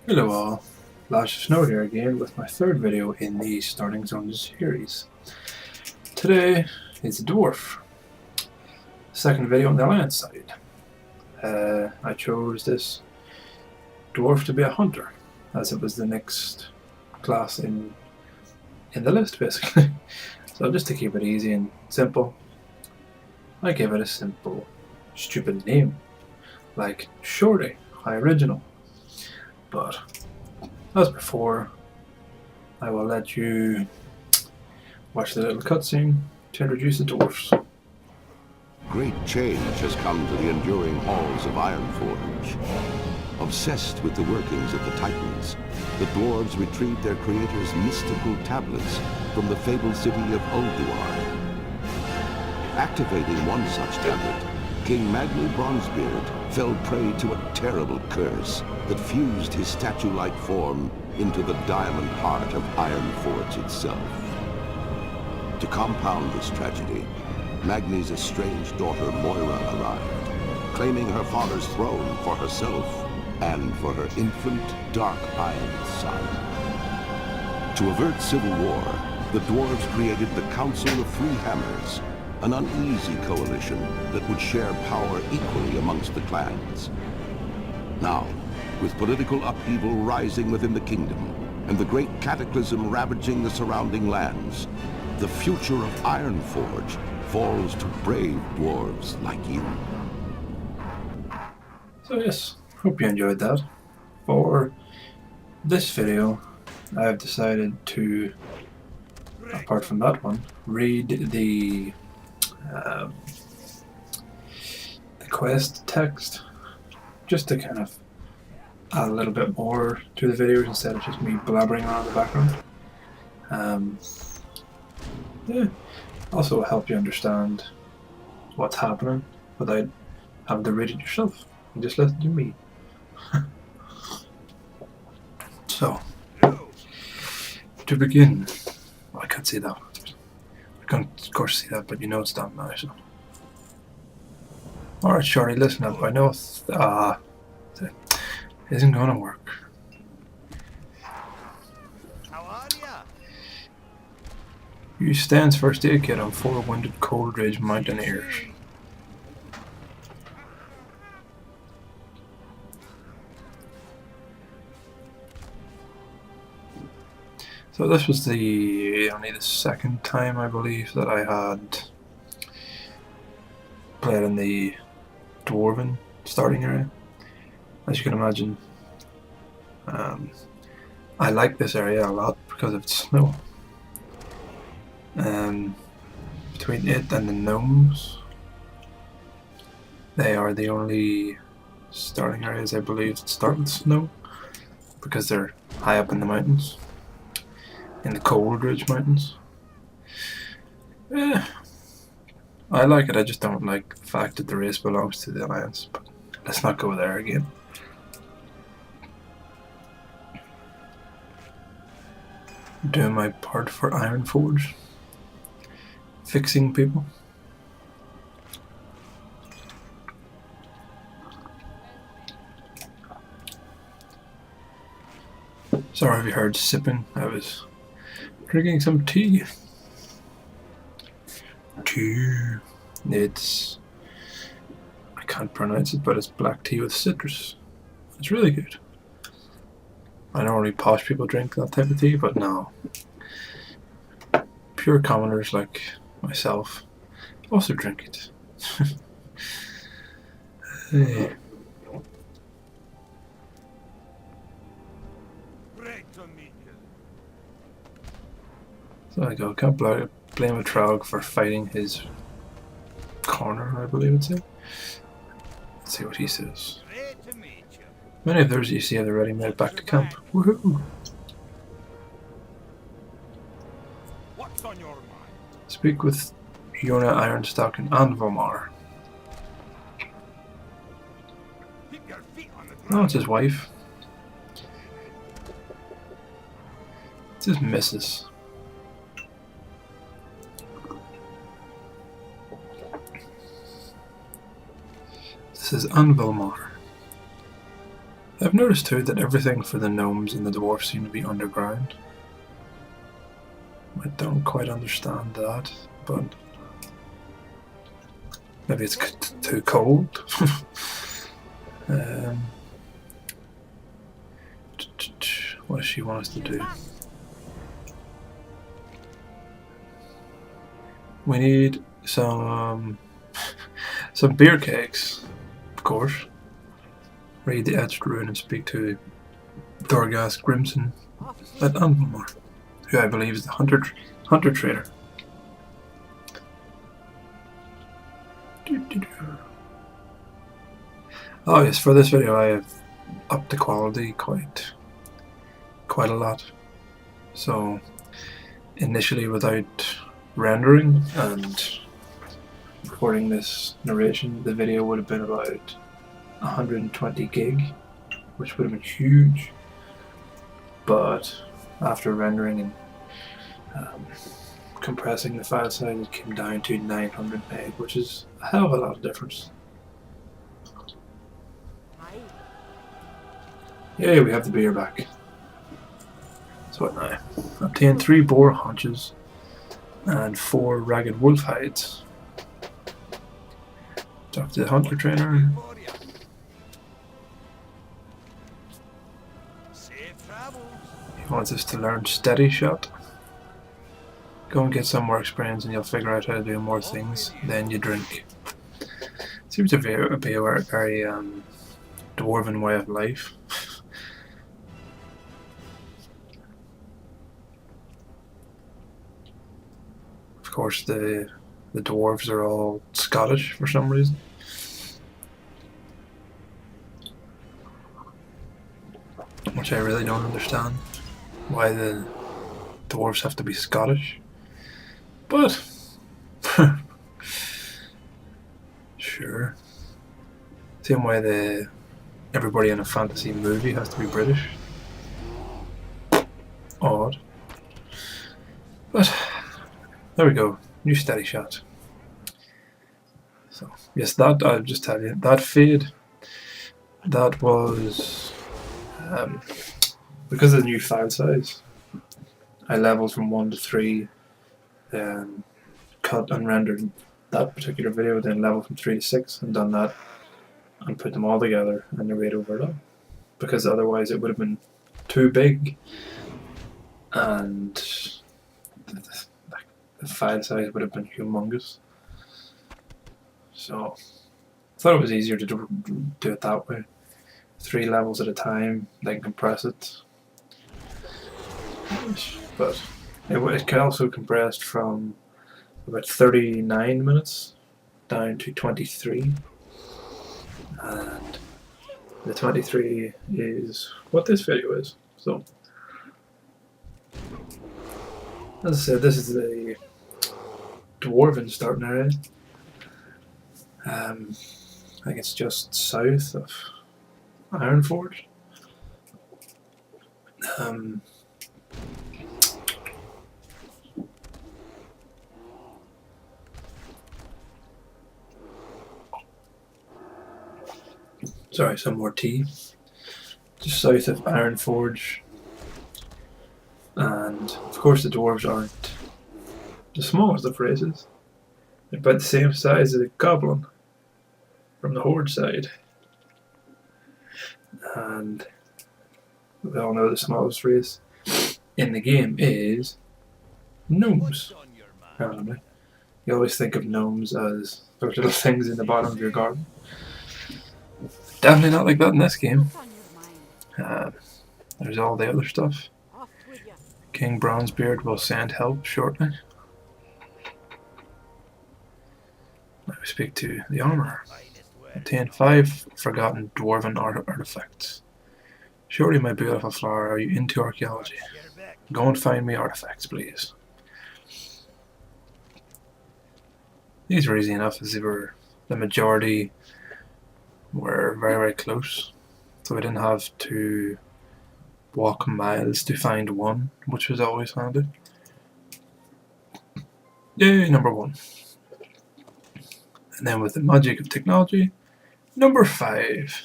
Hello all, Lash of Snow here again with my third video in the Starting Zone series. Today is Dwarf, second video on the Alliance side. I chose this Dwarf to be a hunter, as it was the next class in the list basically. So just to keep it easy and simple, I gave it a simple, stupid name, like Shorty, High Original. But as before, I will let you watch the little cutscene to introduce the dwarfs. Great change has come to the enduring halls of Ironforge. Obsessed with the workings of the Titans, the dwarves retrieved their creator's mystical tablets from the fabled city of Dwarf. Activating one such tablet, King Magni Bronzebeard fell prey to a terrible curse that fused his statue-like form into the diamond heart of Ironforge itself. To compound this tragedy, Magni's estranged daughter Moira arrived, claiming her father's throne for herself and for her infant, dark-eyed son. To avert civil war, the dwarves created the Council of Three Hammers, an uneasy coalition that would share power equally amongst the clans. Now, with political upheaval rising within the kingdom and the great cataclysm ravaging the surrounding lands, the future of Ironforge falls to brave dwarves like you. So yes, hope you enjoyed that. For this video, I have decided to, apart from that one, read the quest text, just to kind of add a little bit more to the videos instead of just me blabbering around in the background. Yeah, also help you understand what's happening without having to read it yourself. You just listen to me. So, to begin, well, I can't see that. I can't, of course, see that, but you know it's done now. So, alright, Shorty, listen up. I know it isn't going to work. How are ya? You stands first aid kit on 4 wounded Cold Ridge Mountaineers. So this was only the second time, I believe, that I had played in the Dwarven starting area. As you can imagine, I like this area a lot because of its snow. Between it and the gnomes, they are the only starting areas, I believe, that start with snow, because they're high up in the mountains, in the Cold Ridge Mountains. I like it, I just don't like the fact that the race belongs to the Alliance, but let's not go there again. Doing my part for Ironforge, fixing people. Sorry if you heard sipping, I was drinking some tea. It's, I can't pronounce it, but it's black tea with citrus. It's really good. I know only posh people drink that type of tea, but no. Pure commoners like myself also drink it. Hey. So I go, can't blame a Trog for fighting his corner, I believe it's it. Let's see what he says. Many of those you see have already made it back to camp. Woohoo! What's on your mind? Speak with Yona Ironstock and Anvomar. Keep your feet on the ground. No, it's his wife. It's his missus. This is Anvilmar. I've noticed too that everything for the gnomes and the dwarfs seem to be underground. I don't quite understand that, but maybe it's too cold. What does she want us to do? We need some beer cakes, of course. Read the etched rune and speak to Thorghast Grimson at Anvamar, who I believe is the hunter trader. Oh yes, for this video I have upped the quality quite a lot. So initially, without rendering and recording this narration, the video would have been about 120 gig, which would have been huge. But after rendering and compressing the file size, it came down to 900 meg, which is a hell of a lot of difference. Yay, we have the beer back. So what now? Obtain 3 boar haunches and 4 ragged wolf hides. Talk to the hunter trainer. He wants us to learn steady shot. Go and get some more experience and you'll figure out how to do more things. Then you drink. Seems to be a very dwarven way of life. Of course, the dwarves are all Scottish for some reason. Which I really don't understand. Why the dwarves have to be Scottish. But sure. Same way everybody in a fantasy movie has to be British. Odd. But there we go. New steady shot. So yes, that I'll just tell you, that fade, that was because of the new file size. I leveled from 1 to 3, then cut and rendered that particular video, then leveled from 3 to 6 and done that and put them all together and narrate over it all. Because otherwise it would have been too big and the file size would have been humongous. So I thought it was easier to do it that way. 3 levels at a time, then compress it. But it can also compressed from about 39 minutes down to 23. And the 23 is what this video is. So as I said, this is the dwarven starting area. I think it's just south of Ironforge. Sorry, some more tea. Just south of Ironforge. And of course the dwarves aren't the smallest of races. They're about the same size as a goblin from the horde side. And we all know the smallest race in the game is gnomes. Apparently. You always think of gnomes as those little things in the bottom of your garden. Definitely not like that in this game. There's all the other stuff. King Bronzebeard will send help shortly. Now we speak to the armourer. Obtain 5 forgotten dwarven artifacts. Surely, my beautiful flower, are you into archaeology? Go and find me artifacts, please. These were easy enough, as they were the majority were very, very close. So I didn't have to walk miles to find one, which was always handy. Yay, number 1. And then with the magic of technology, number 5.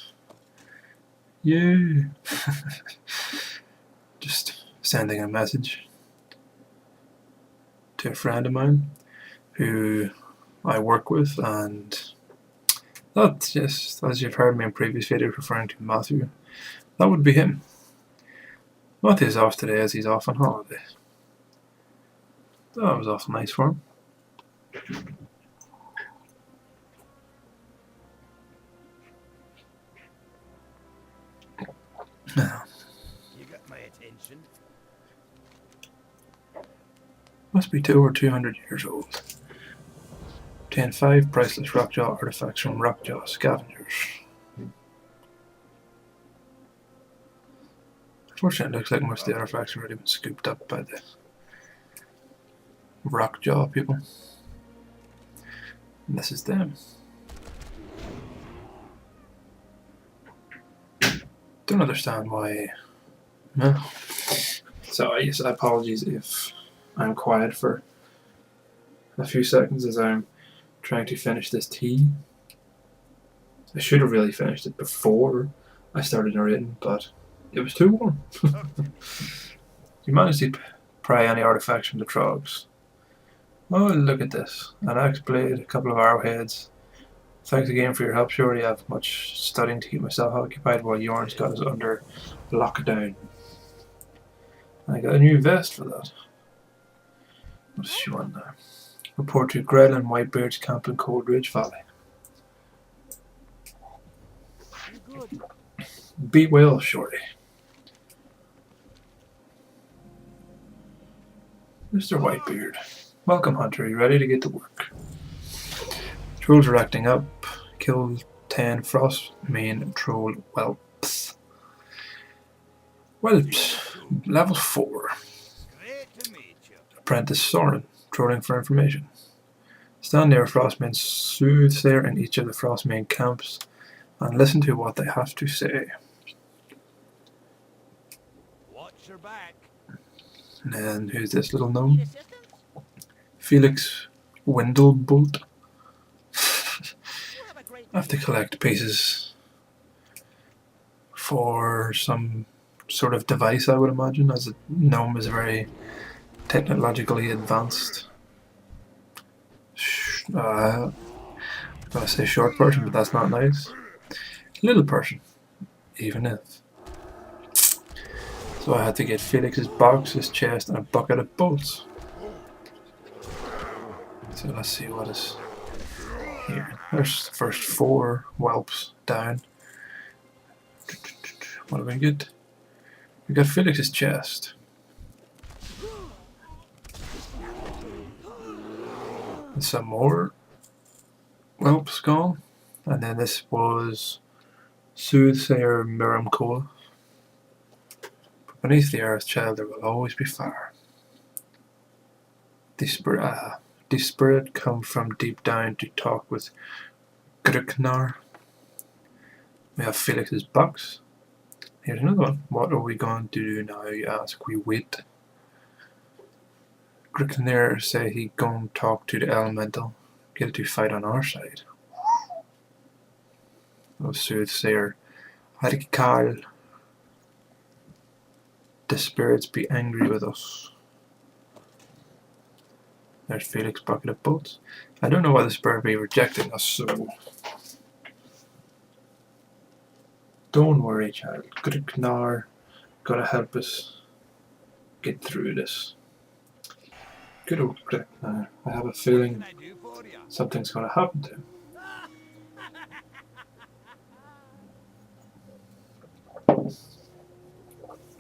Yeah. Just sending a message to a friend of mine who I work with, and that, just as you've heard me in previous videos referring to Matthew, that would be him. Matthew's off today as he's off on holiday. That was awful nice for him. Now, You got my attention. must be over 200 years old. Obtain 5 priceless Rockjaw artifacts from Rockjaw scavengers. Unfortunately, it looks like most of the artifacts have already been scooped up by the Rockjaw people. And this is them. Don't understand why. No. So I guess apologies if I'm quiet for a few seconds as I'm trying to finish this tea. I should have really finished it before I started narrating, but it was too warm. You managed to pry any artifacts from the trogs. Oh, look at this. An axe blade, a couple of arrowheads. Thanks again for your help. Sure, I have much studying to keep myself occupied while Yorn's got us under lockdown. I got a new vest for that. What's she want now? Report to Grell and Whitebeard's camp in Cold Ridge Valley. Beat well, shorty. Mr. Whitebeard. Welcome, Hunter. Are you ready to get to work? Trolls are acting up. Kill 10 frost main troll whelps. Whelps. Level 4. Great to meet you. Apprentice Soren. Trolling for information. Stand near Frostmane's soothsayer in each of the Frostmane camps and listen to what they have to say. Watch your back. And then who's this little gnome? Felix Windlebolt. I have to collect pieces for some sort of device, I would imagine, as a gnome is very technologically advanced. I'm gonna say short person, but that's not nice. Little person, even if. So I had to get Felix's box, his chest, and a bucket of bolts. So let's see what is here. There's the first 4 whelps down. What do we get? We got Felix's chest. And some more whelps gone. And then this was Soothsayer Miram Cola. Beneath the earth, child, there will always be fire. The spirit come from deep down to talk with Griknar. We have Felix's box. Here's another one. What are we going to do now, you ask? We wait. Griknar say he going to talk to the elemental. Get it to fight on our side. Oh, Soothsayer. Harikal. The spirits be angry with us. There's Felix's bucket of bolts. I don't know why the spirit be rejecting us, so don't worry, child. Griknar gotta help us get through this. Good old Griknar. I have a feeling What can I do for you? something's gonna happen to him.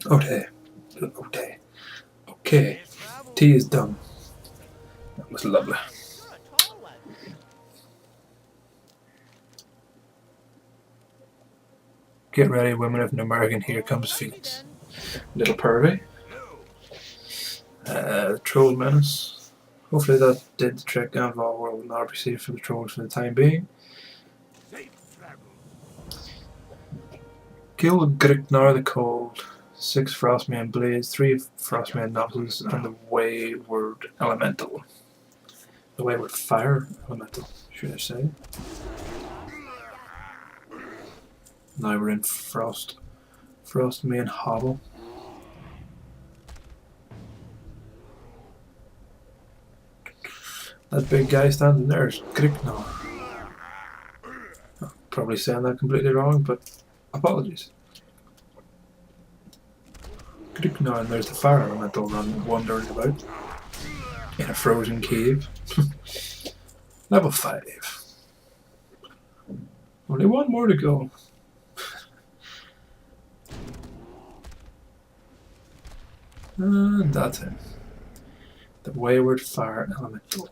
Okay. Okay. Okay. Tea is done. That was lovely. You're a tall one. Get ready, women of American. Here comes Felix. Little pervy. Troll menace. Hopefully that did the trick. Anval will not be safe for the trolls for the time being. Safe travel. Kill Griknar the Cold. 6 Frostman Blades, 3 Frostman Nozzles, and the Wayward Elemental. The Wayward Fire Elemental, should I say. Now we're in Frost Frost main hobble. That big guy standing there is Grignor. I'm probably saying that completely wrong, but apologies. Grignor, and there's the fire elemental wandering about in a frozen cave. Level 5. Only one more to go. And that's it. The Wayward Fire Elemental.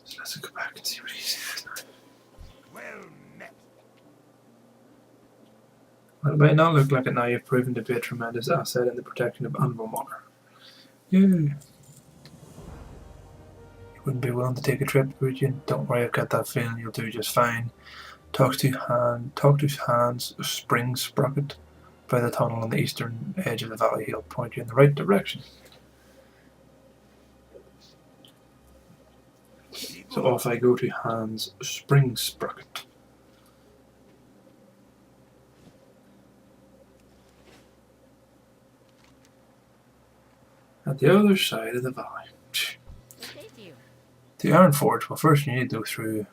So let's go back and see what he says now. Well met. Well, it might not look like it now. You've proven to be a tremendous asset in the protection of Anvilmar. Yeah. You wouldn't be willing to take a trip, would you? Don't worry, I've got that feeling you'll do just fine. Talk to Hans Spring Sprocket by the tunnel on the eastern edge of the valley. He'll point you in the right direction. So off I go to Hans Spring Sprocket. At the other side of the valley. The Iron Forge. Well, first you need to go through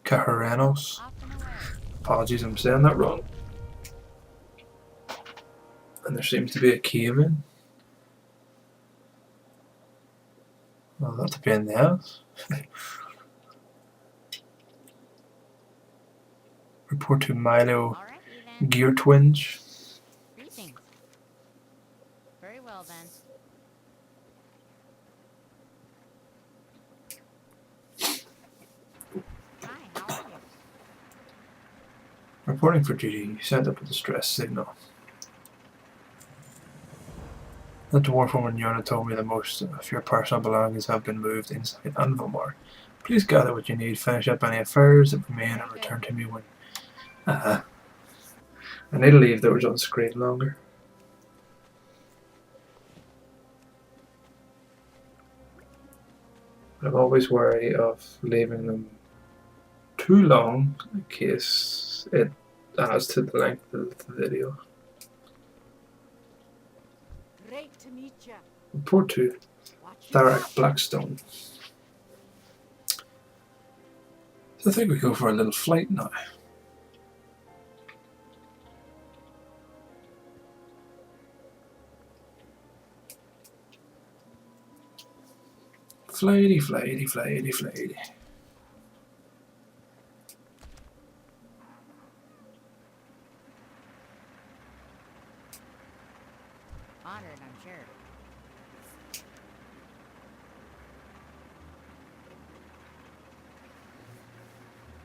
Cajarrenos. Apologies, I'm saying that wrong. And there seems to be a cave in. Well, that's a pain in the ass. Report to Milo Gear Twinge. Greetings. Very well then. Hi, how are you? Reporting for duty. You sent up a distress signal. The dwarf woman Yona told me that most of your personal belongings have been moved inside Anvilmar. Please gather what you need, finish up any affairs that remain, and return to me when... I need to leave those on screen longer. But I'm always wary of leaving them too long in case it adds to the length of the video. Great to meet you. Report to Tharak Blackstone. So I think we go for a little flight now. Flighty, flighty, flighty, flighty. Honored, I'm sure.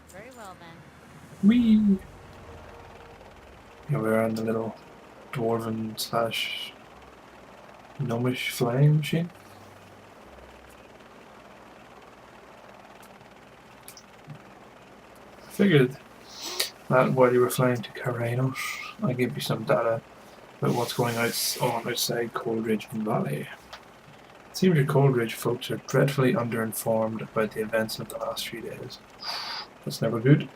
Very well then. Whee! Yeah, we're on the little dwarven slash gnomish flying machine. I figured that while you were flying to Cajarrenos, I gave you some data about what's going on outside Coldridge Valley. It seems your Coldridge folks are dreadfully underinformed about the events of the last few days. That's never good.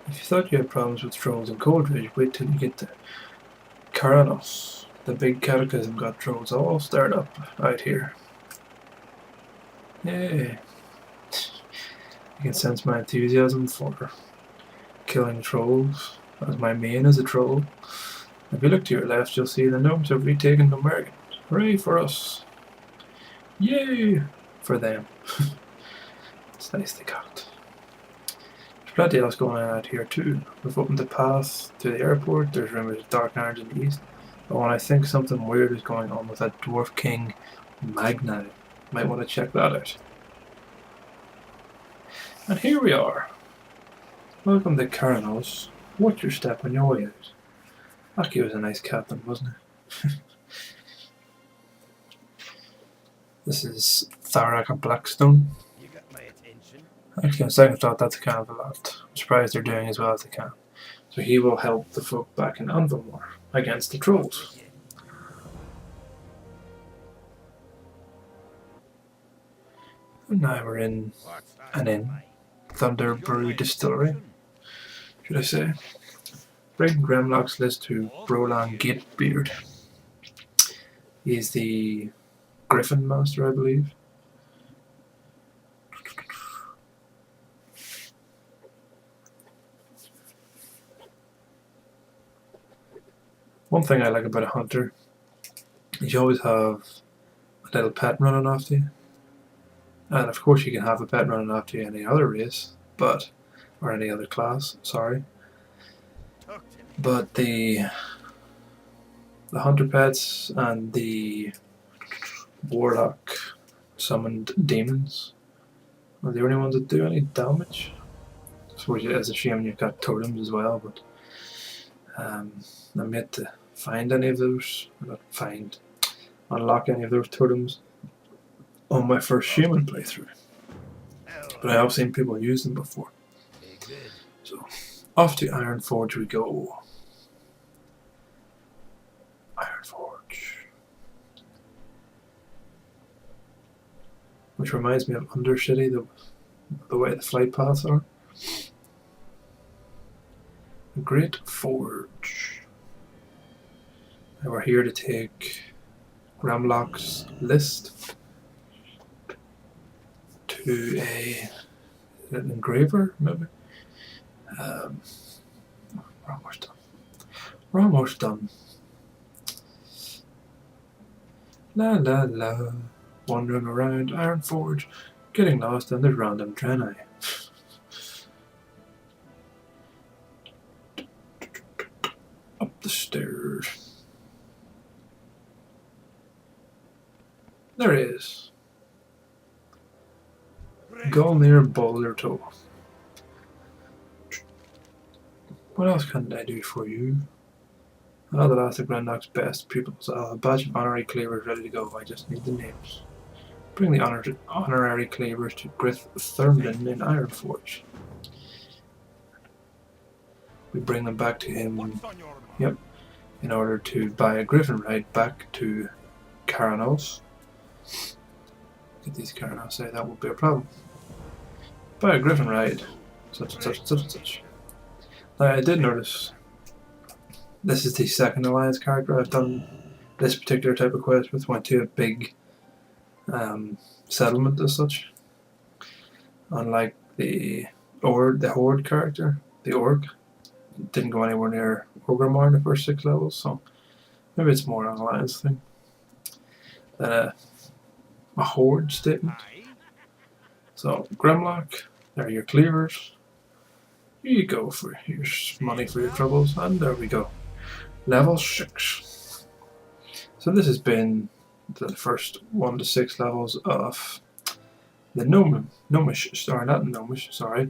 If you thought you had problems with trolls in Coldridge, wait till you get to Cajarrenos. The big cataclysm got trolls all stirred up out here. Yay! You can sense my enthusiasm for killing trolls, as my main is a troll. If you look to your left, you'll see the gnomes have retaken the Mergen. Hooray for us! Yay! For them. It's nice they got it. There's plenty else going on out here too. We've opened the path to the airport, there's rumours of dark knowledge in the east. But when I think something weird is going on with that dwarf king Magna, might want to check that out. And here we are. Welcome to Cajarrenos. Watch your step on your way out. Aki was a nice captain, wasn't he? This is Tharak Blackstone. You got my attention. Actually, on second thought, that's kind of a lot. I'm surprised they're doing as well as they can. So he will help the folk back in Anvilmar against the trolls. Now we're in an inn, Thunder Brew Distillery, should I say. Bring Grimlock's list to Brolan Gatebeard. He's the Griffin Master, I believe. One thing I like about a hunter is you always have a little pet running after you. And of course you can have a pet running after you in any other race, or any other class, sorry. But the hunter pets and the warlock summoned demons are the only ones that do any damage. I suppose it's a shame you've got totems as well, but I'm yet to find any of those, or not unlock any of those totems on my first human playthrough. But I have seen people use them before. So, off to Ironforge we go. Ironforge. Which reminds me of Undercity, the way the flight paths are. A Great Forge. And we're here to take Grimlock's list to an engraver, maybe? We're almost done. We're almost done. La la la. Wandering around Ironforge, getting lost in the random Draenei. Up the stairs. There he is. Golnir Boulder Toe. What else can I do for you? The last of Grimlock's best pupils. I'll have a batch of honorary cleavers ready to go. I just need the names. Bring the honorary cleavers to Grith Thurmlin in Ironforge. We bring them back to him. Yep. In order to buy a griffin ride back to Caranos. Get these Caranos say that won't be a problem. Buy a griffin ride. Such and such and such and such. Now I did notice this is the second Alliance character I've done this particular type of quest with. Went to a big settlement as such. Unlike the Horde character, the Orc, didn't go anywhere near Orgrimmar in the first 6 levels, so maybe it's more an Alliance thing than a Horde statement. So, Grimlock, there are your cleavers. Here you go, here's money for your troubles, and there we go. Level 6. So this has been the first 1 to 6 levels of the Gnomish, the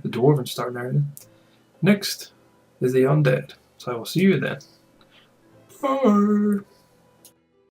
Dwarven starting area. Next is the Undead. So I will see you then. Bye!